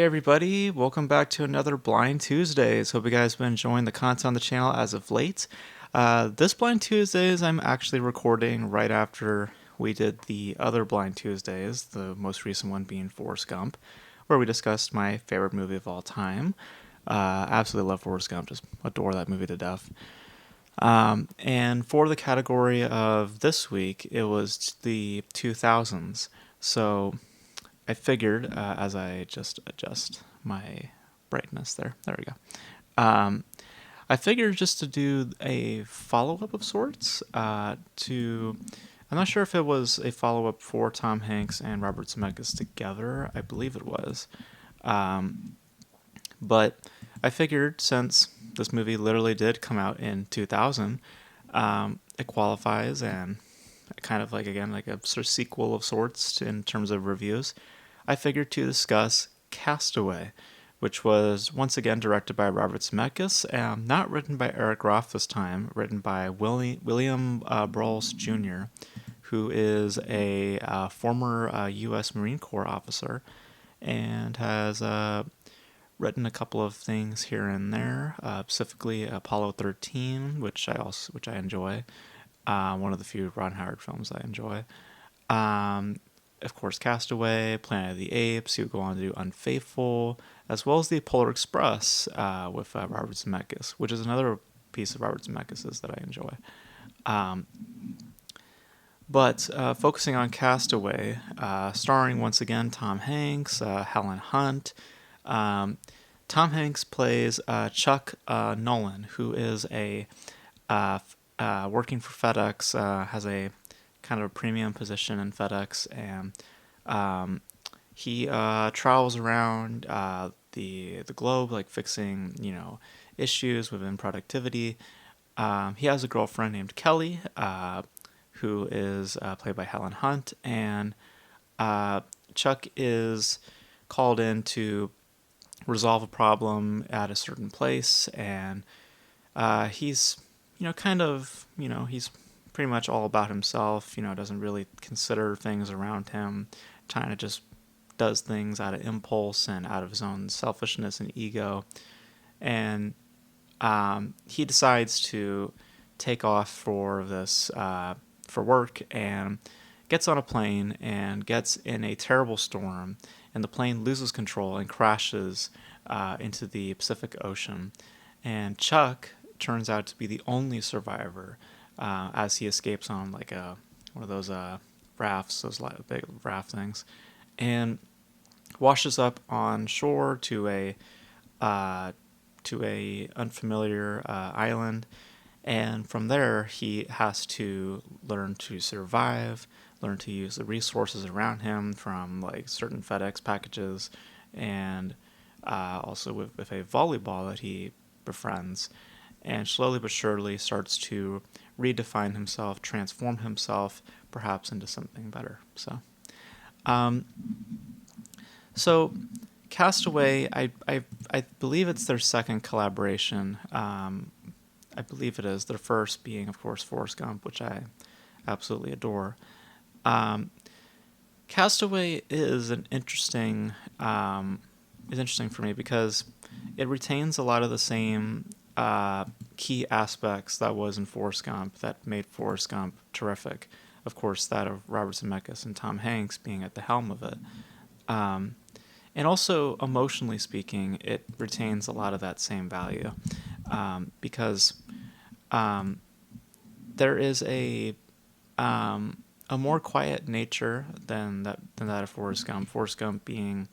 everybody, welcome back to another Blind Tuesdays. Hope you guys have been enjoying the content on the channel as of late. This Blind Tuesdays I'm actually recording right after we did the other Blind Tuesdays, the most recent one being Forrest Gump, where we discussed my favorite movie of all time. Absolutely love Forrest Gump, just adore that movie to death. And for the category of this week, it was the 2000s. So I figured, as I just adjust my brightness there we go. I figured just to do a follow-up of sorts I'm not sure if it was a follow-up for Tom Hanks and Robert Zemeckis together. I believe it was. But I figured since this movie literally did come out in 2000, it qualifies and kind of like, again, like a sort of sequel of sorts in terms of reviews. I figured to discuss Castaway, which was once again directed by Robert Zemeckis, and not written by Eric Roth this time, written by William Brawls Jr., who is a former U.S. Marine Corps officer and has written a couple of things here and there, specifically Apollo 13, which I enjoy. One of the few Ron Howard films I enjoy. Of course, Castaway, Planet of the Apes. He would go on to do Unfaithful, as well as the Polar Express with Robert Zemeckis, which is another piece of Robert Zemeckis's that I enjoy. But focusing on Castaway, starring once again Tom Hanks, Helen Hunt. Tom Hanks plays Chuck Nolan, who is a working for FedEx, has a kind of a premium position in FedEx, and he travels around the globe, like fixing issues within productivity. He has a girlfriend named Kelly, who is played by Helen Hunt, and Chuck is called in to resolve a problem at a certain place, and he's he's pretty much all about himself, doesn't really consider things around him, kind of just does things out of impulse and out of his own selfishness and ego. And he decides to take off for this for work, and gets on a plane and gets in a terrible storm, and the plane loses control and crashes into the Pacific Ocean. And Chuck turns out to be the only survivor, as he escapes on like one of those rafts, those big raft things, and washes up on shore to a unfamiliar island. And from there, he has to learn to survive, learn to use the resources around him from like certain FedEx packages, and also with a volleyball that he befriends, and slowly but surely starts to redefine himself, transform himself, perhaps into something better. So Castaway, I believe it's their second collaboration. I believe it is, their first being, of course, Forrest Gump, which I absolutely adore. Castaway is interesting for me because it retains a lot of the same key aspects that was in Forrest Gump that made Forrest Gump terrific. Of course, that of Robert Zemeckis and Tom Hanks being at the helm of it. And also, emotionally speaking, it retains a lot of that same value, because there is a more quiet nature than that of Forrest Gump. Forrest Gump being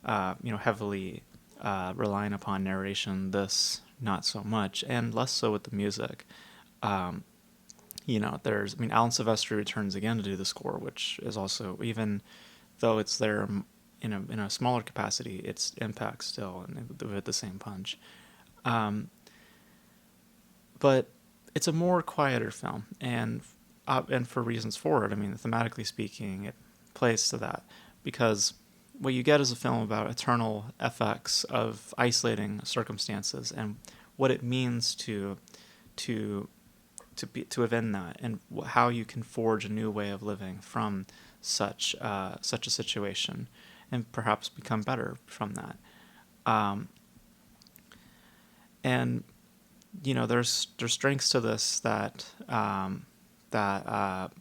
heavily relying upon narration. This not so much, and less so with the music. Alan Silvestri returns again to do the score, which is also, even though it's there in a smaller capacity, its impact still and with the same punch. But it's a more quieter film, and for reasons for it. I mean, thematically speaking, it plays to that, because what you get is a film about eternal effects of isolating circumstances and what it means to event that, and how you can forge a new way of living from such a situation, and perhaps become better from that. Um, and there's strengths to this that that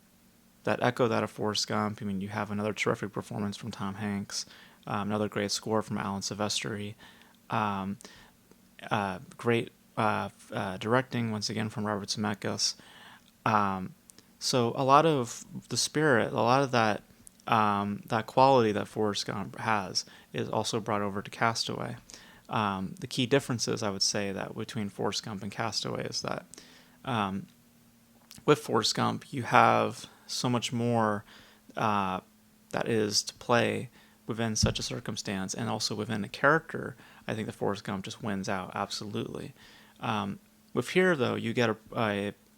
echo that of Forrest Gump. I mean, you have another terrific performance from Tom Hanks, another great score from Alan Silvestri, um, great directing once again from Robert Zemeckis. Um, so a lot of the spirit, a lot of that quality that Forrest Gump has is also brought over to Castaway. The key differences, I would say, that between Forrest Gump and Castaway is that um, with Forrest Gump, you have so much more uh, that is to play within such a circumstance, and also within a character. I think the Forrest Gump just wins out absolutely. With here, though, you get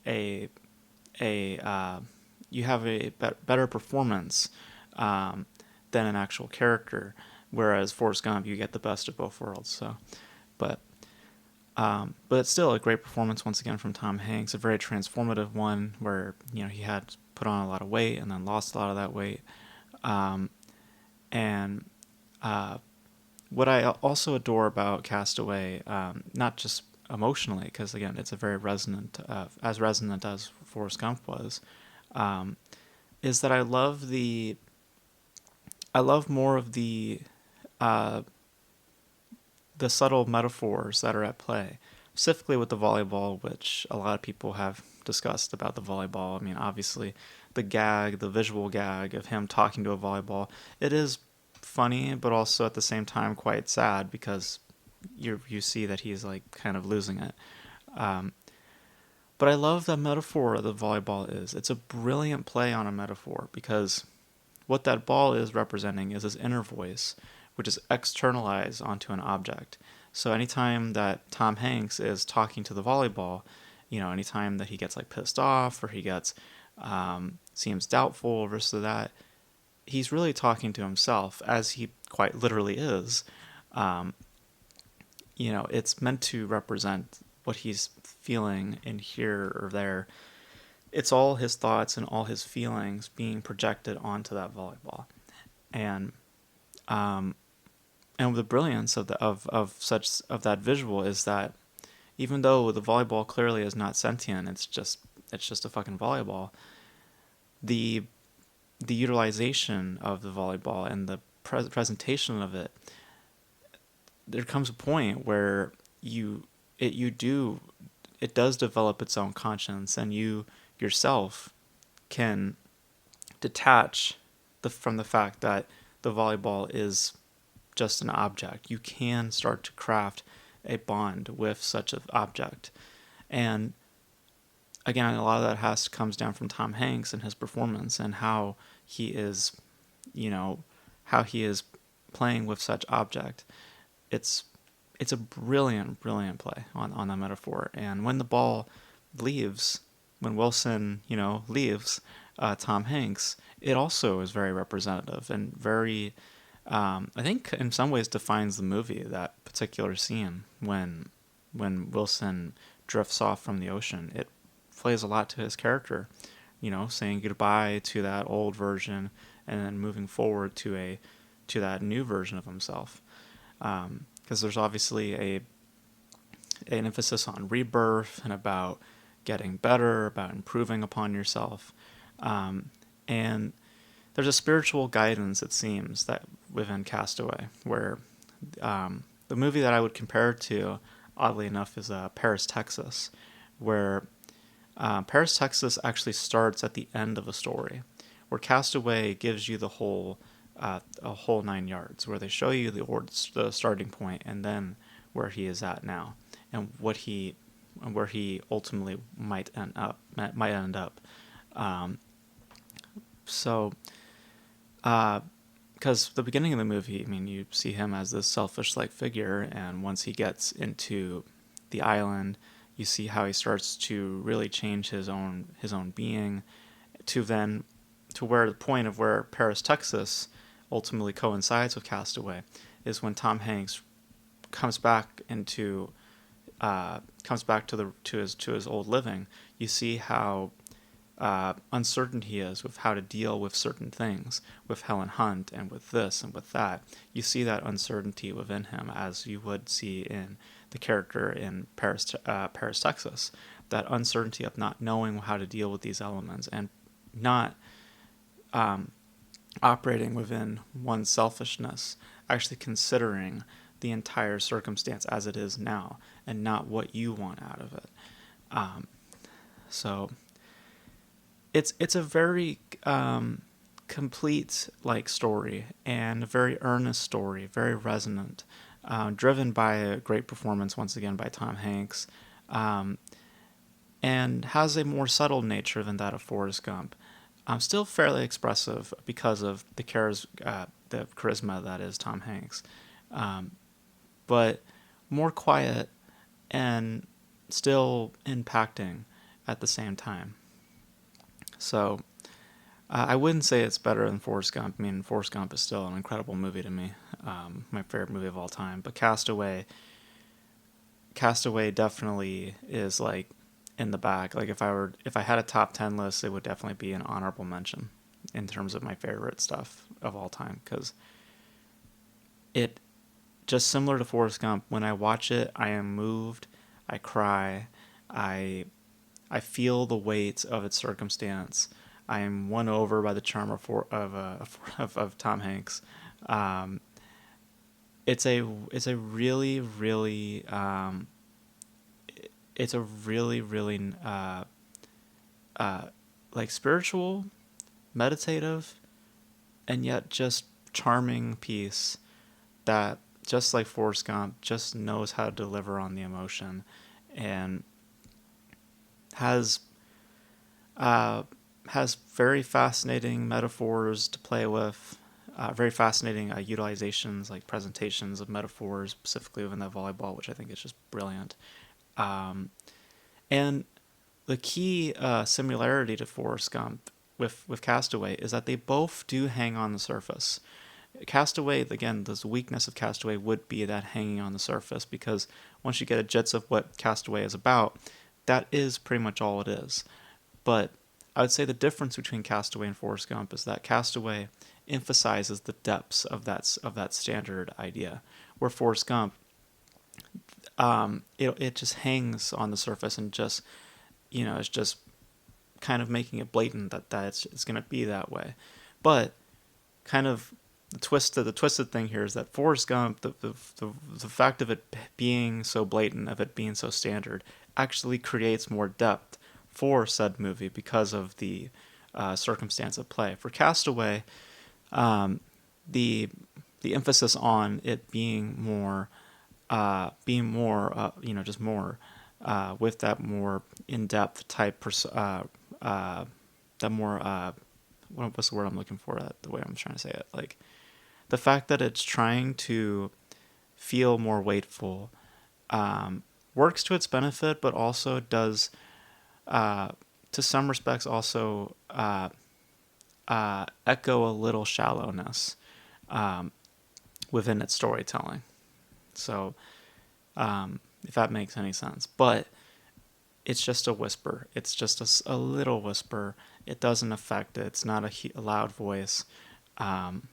a you have a better performance um, than an actual character, whereas Forrest Gump, you get the best of both worlds. So, but but it's still a great performance once again from Tom Hanks, a very transformative one where he had put on a lot of weight and then lost a lot of that weight. Um, and what I also adore about Castaway, not just emotionally, because again it's a very resonant, as resonant as Forrest Gump was, um, is that I love more of uh, the subtle metaphors that are at play, specifically with the volleyball, which a lot of people have discussed about the volleyball. I mean, obviously, the visual gag of him talking to a volleyball, it is funny, but also at the same time quite sad because you see that he's like kind of losing it. Um, but I love the metaphor the volleyball is. It's a brilliant play on a metaphor because what that ball is representing is his inner voice, which is externalized onto an object. So anytime that Tom Hanks is talking to the volleyball, anytime that he gets like pissed off or he gets seems doubtful versus that, he's really talking to himself, as he quite literally is. Um, it's meant to represent what he's feeling in here or there. It's all his thoughts and all his feelings being projected onto that volleyball, and um, and the brilliance of that visual is that even though the volleyball clearly is not sentient, it's just a fucking volleyball. The the utilization of the volleyball and the presentation of it, there comes a point where you do it does develop its own conscience, and you yourself can detach from the fact that the volleyball is just an object. You can start to craft a bond with such an object. And again, a lot of that comes down from Tom Hanks and his performance and how he is, you know, how he is playing with such object. It's it's a brilliant, brilliant play on that metaphor. And when the ball leaves, when Wilson, leaves Tom Hanks, it also is very representative and very, I think, in some ways defines the movie. That particular scene when Wilson drifts off from the ocean, it plays a lot to his character. Saying goodbye to that old version and then moving forward to that new version of himself. Because there's obviously an emphasis on rebirth and about getting better, about improving upon yourself. And there's a spiritual guidance, it seems, that within Castaway, where the movie that I would compare it to, oddly enough, is Paris, Texas, where Paris, Texas actually starts at the end of a story, where Castaway gives you a whole 9 yards, where they show you the starting point and then where he is at now, and where he ultimately might end up. Um, so, because the beginning of the movie, I mean, you see him as this selfish-like figure, and once he gets into the island, you see how he starts to really change his own being, to where the point of where Paris, Texas, ultimately coincides with Castaway, is when Tom Hanks comes back to his old living. You see how uncertain he is with how to deal with certain things, with Helen Hunt and with this and with that. You see that uncertainty within him, as you would see in the character in Paris, Texas. That uncertainty of not knowing how to deal with these elements and not operating within one's selfishness, actually considering the entire circumstance as it is now and not what you want out of it. So it's a very complete like story and a very earnest story, very resonant, driven by a great performance once again by Tom Hanks, and has a more subtle nature than that of Forrest Gump. Still fairly expressive because of the charisma that is Tom Hanks, but more quiet and still impacting at the same time. So I wouldn't say it's better than Forrest Gump. I mean, Forrest Gump is still an incredible movie to me, my favorite movie of all time. But Castaway definitely is like in the back. Like if I had a top 10 list, it would definitely be an honorable mention in terms of my favorite stuff of all time, because it, just similar to Forrest Gump, when I watch it, I am moved, I cry, I I feel the weight of its circumstance. I am won over by the charm of Tom Hanks. Um, it's a really really it's a really really uh, like spiritual, meditative, and yet just charming piece that, just like Forrest Gump, just knows how to deliver on the emotion, and has uh, has very fascinating metaphors to play with, very fascinating utilizations, like presentations of metaphors, specifically within that volleyball, which I think is just brilliant. Um, and the key similarity to Forrest Gump with Castaway is that they both do hang on the surface. Castaway, again, the weakness of Castaway would be that hanging on the surface, because once you get a gist of what Castaway is about, that is pretty much all it is. But I would say the difference between Castaway and Forrest Gump is that Castaway emphasizes the depths of that standard idea, where Forrest Gump, it just hangs on the surface and just, it's just kind of making it blatant that it's going to be that way. But kind of the twisted thing here is that Forrest Gump, the fact of it being so blatant, of it being so standard, actually creates more depth for said movie because of the circumstance at play. For Castaway, um, the the emphasis on it just more, with that more in depth type, that more what's the word I'm looking for? The way I'm trying to say it, like the fact that it's trying to feel more weightful, works to its benefit, but also does, uh, to some respects, also echo a little shallowness within its storytelling. So, if that makes any sense. But it's just a whisper. It's just a little whisper. It doesn't affect it. It's not a loud voice. Um,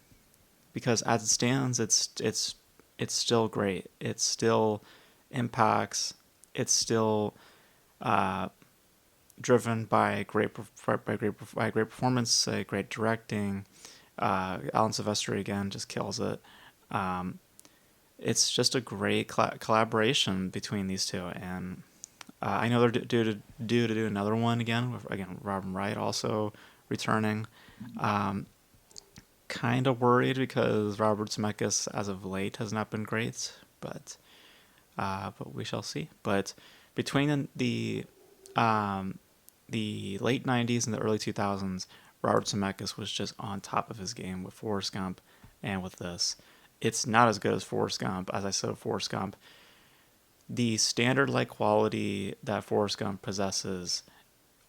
because as it stands, it's still great. It still impacts. It's still uh, driven by great performance, great directing. Alan Silvestri again just kills it. Um, it's just a great collaboration between these two, and I know they're due to do another one again. Again, Robin Wright also returning. Um, kind of worried because Robert Zemeckis, as of late, has not been great, but we shall see. But between um, the late '90s and the early 2000s, Robert Zemeckis was just on top of his game with Forrest Gump and with this. It's not as good as Forrest Gump. As I said, Forrest Gump, the standard-like quality that Forrest Gump possesses,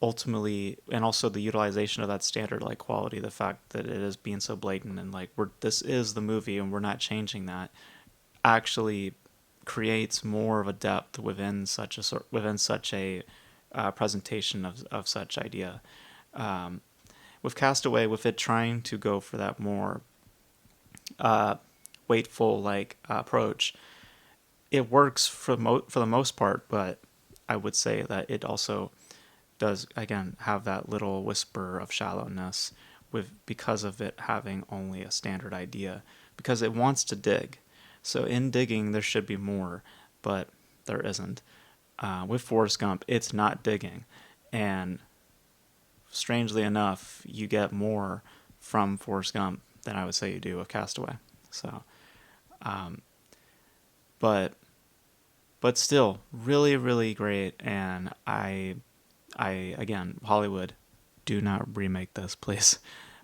ultimately, and also the utilization of that standard-like quality, the fact that it is being so blatant and like this is the movie and we're not changing that, actually creates more of a depth within such a presentation of such idea. With Castaway, with it trying to go for that more waitful approach, it works for the most part, but I would say that it also does again have that little whisper of shallowness because of it having only a standard idea, because it wants to dig. So in digging there should be more, but there isn't. With Forrest Gump, it's not digging, and strangely enough, you get more from Forrest Gump than I would say you do with Castaway. So, but still, really, really great. And I again, Hollywood, do not remake this, please,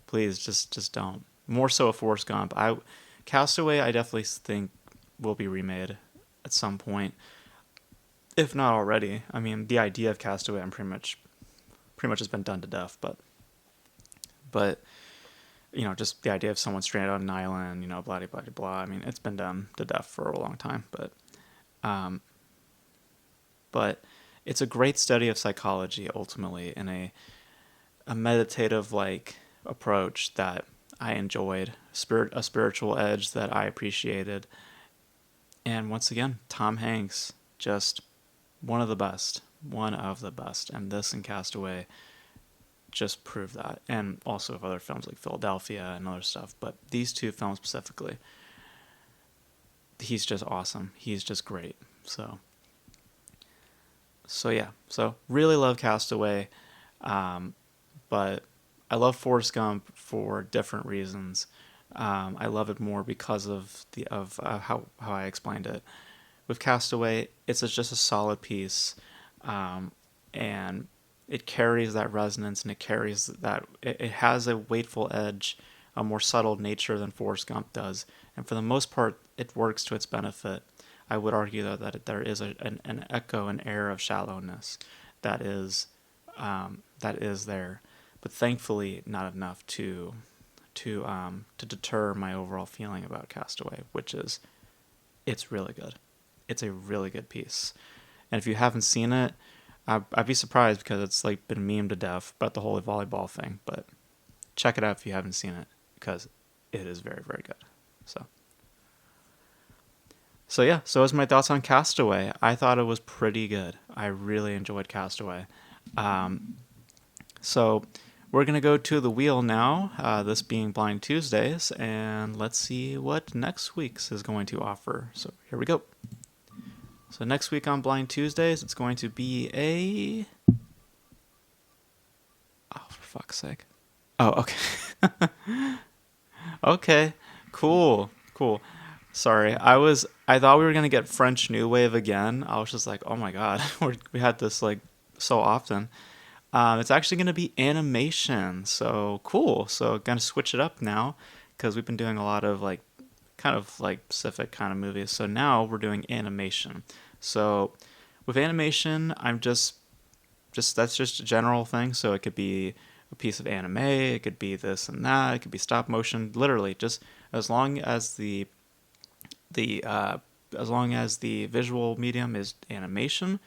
please, just don't. More so, a Forrest Gump. Castaway, I definitely think will be remade at some point, if not already. I mean, the idea of Castaway, I'm pretty much has been done to death, but just the idea of someone stranded on an island, blah blah blah blah. I mean, it's been done to death for a long time, but it's a great study of psychology ultimately, in a meditative approach that I enjoyed, a spiritual edge that I appreciated, and once again, Tom Hanks, just one of the best, and this and Castaway just prove that, and also of other films like Philadelphia and other stuff, but these two films specifically, he's just awesome. He's just great. So yeah, so really love Castaway, but I love Forrest Gump for different reasons. I love it more because of how I explained it. With Castaway, it's just a solid piece, and it carries that resonance, and it carries that it has a weightful edge, a more subtle nature than Forrest Gump does, and for the most part, it works to its benefit. I would argue though that there is an echo, an air of shallowness that is there, but thankfully not enough to deter my overall feeling about Castaway, which is it's really good. It's a really good piece, and if you haven't seen it, I'd be surprised because it's been memed to death about the whole volleyball thing. But check it out if you haven't seen it, because it is very, very good. So yeah, so as my thoughts on Castaway, I thought it was pretty good. I really enjoyed Castaway. So we're gonna go to the wheel now. This being Blind Tuesdays, and let's see what next week's is going to offer. So here we go. So next week on Blind Tuesdays, it's going to be oh, for fuck's sake. Oh, okay. Okay, cool. Sorry, I thought we were gonna get French New Wave again. I was just like, oh my god, we had this so often. It's actually gonna be animation, so cool. So gonna switch it up now, because we've been doing a lot of kind of specific kind of movies. So now we're doing animation. So with animation, I'm just that's just a general thing. So it could be a piece of anime, it could be this and that, it could be stop motion. Literally, just as long as the visual medium is animation,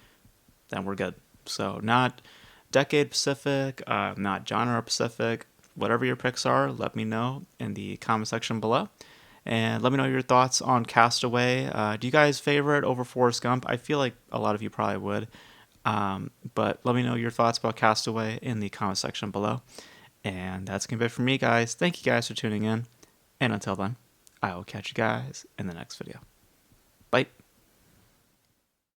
then we're good. So not decade specific, not genre specific. Whatever your picks are, let me know in the comment section below. And let me know your thoughts on Castaway. Do you guys favor it over Forrest Gump? I feel like a lot of you probably would. But let me know your thoughts about Castaway in the comment section below. And that's going to be it for me, guys. Thank you guys for tuning in. And until then, I will catch you guys in the next video. Bye.